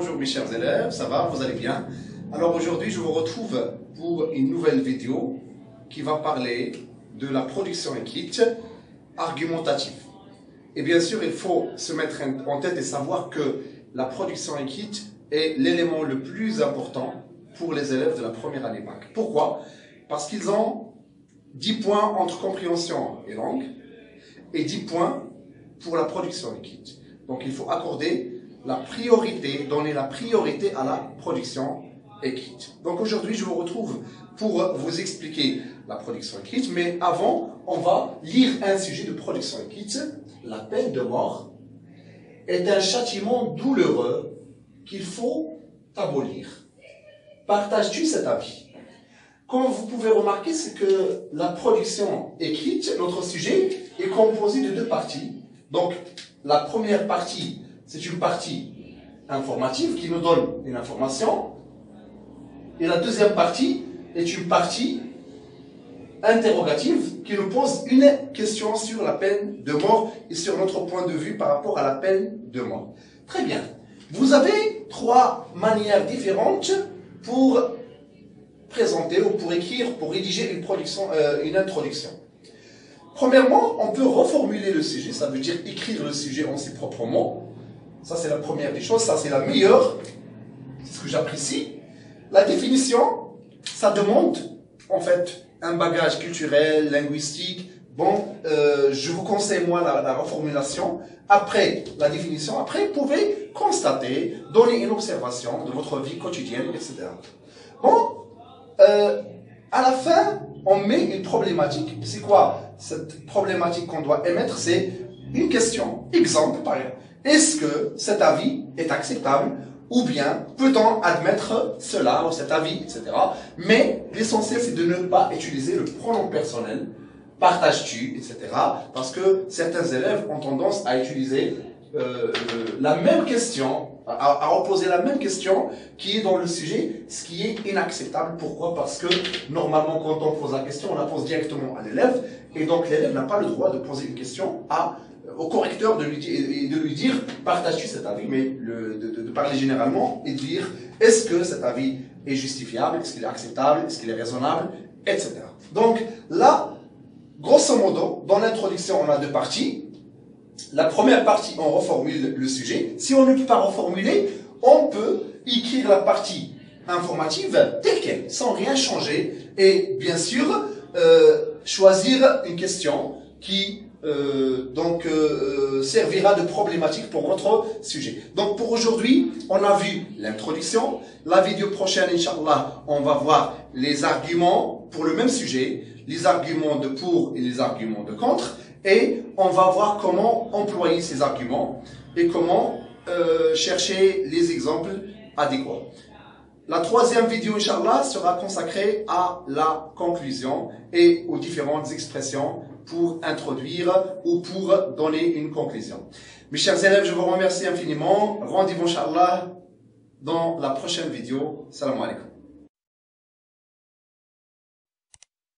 bonjour mes chers élèves, ça va, vous allez bien? Alors aujourd'hui je vous retrouve pour une nouvelle vidéo qui va parler de la production écrite argumentative. Et bien sûr il faut se mettre en tête et savoir que la production écrite est l'élément le plus important pour les élèves de la première année bac. Pourquoi? Parce qu'ils ont 10 points entre compréhension et langue et 10 points pour la production écrite. Donc il faut accorder la priorité, donner la priorité à la production écrite. Donc aujourd'hui, je vous retrouve pour vous expliquer la production écrite, mais avant, on va lire un sujet de production écrite. La peine de mort est un châtiment douloureux qu'il faut abolir. Partages-tu cet avis? Comme vous pouvez remarquer, c'est que la production écrite, notre sujet, est composé de deux parties. Donc, la première partie, c'est une partie informative qui nous donne une information. Et la deuxième partie est une partie interrogative qui nous pose une question sur la peine de mort et sur notre point de vue par rapport à la peine de mort. Très bien. Vous avez trois manières différentes pour présenter ou pour écrire, pour rédiger une introduction. Premièrement, on peut reformuler le sujet, ça veut dire écrire le sujet en ses propres mots. Ça, c'est la première des choses, ça, c'est la meilleure. C'est ce que j'apprécie. La définition, ça demande, en fait, un bagage culturel, linguistique. Bon, je vous conseille, moi, la reformulation. Après la définition, après, vous pouvez constater, donner une observation de votre vie quotidienne, etc. Bon, à la fin, on met une problématique. C'est quoi cette problématique qu'on doit émettre? C'est une question. Exemple, par exemple. Est-ce que cet avis est acceptable? Ou bien peut-on admettre cela ou cet avis, etc. Mais l'essentiel, c'est de ne pas utiliser le pronom personnel. Partages-tu, etc. Parce que certains élèves ont tendance à utiliser la même question, à reposer la même question qui est dans le sujet, ce qui est inacceptable. Pourquoi? Parce que normalement, quand on pose la question, on la pose directement à l'élève. Et donc, l'élève n'a pas le droit de poser une question au correcteur de lui dire partage-tu cet avis, mais de parler généralement et de dire est-ce que cet avis est justifiable, est-ce qu'il est acceptable, est-ce qu'il est raisonnable, etc. Donc là, grosso modo, dans l'introduction, on a deux parties. La première partie, on reformule le sujet. Si on ne peut pas reformuler, on peut écrire la partie informative telle qu'elle, sans rien changer, et bien sûr, choisir une question qui servira de problématique pour votre sujet. Donc pour aujourd'hui, on a vu l'introduction. La vidéo prochaine, Inch'Allah, on va voir les arguments pour le même sujet, les arguments de pour et les arguments de contre, et on va voir comment employer ces arguments et comment chercher les exemples adéquats. La troisième vidéo, Inch'Allah, sera consacrée à la conclusion et aux différentes expressions pour introduire ou pour donner une conclusion. Mes chers élèves, je vous remercie infiniment. Rendez-vous, Inch'Allah, dans la prochaine vidéo. Salam alaikum.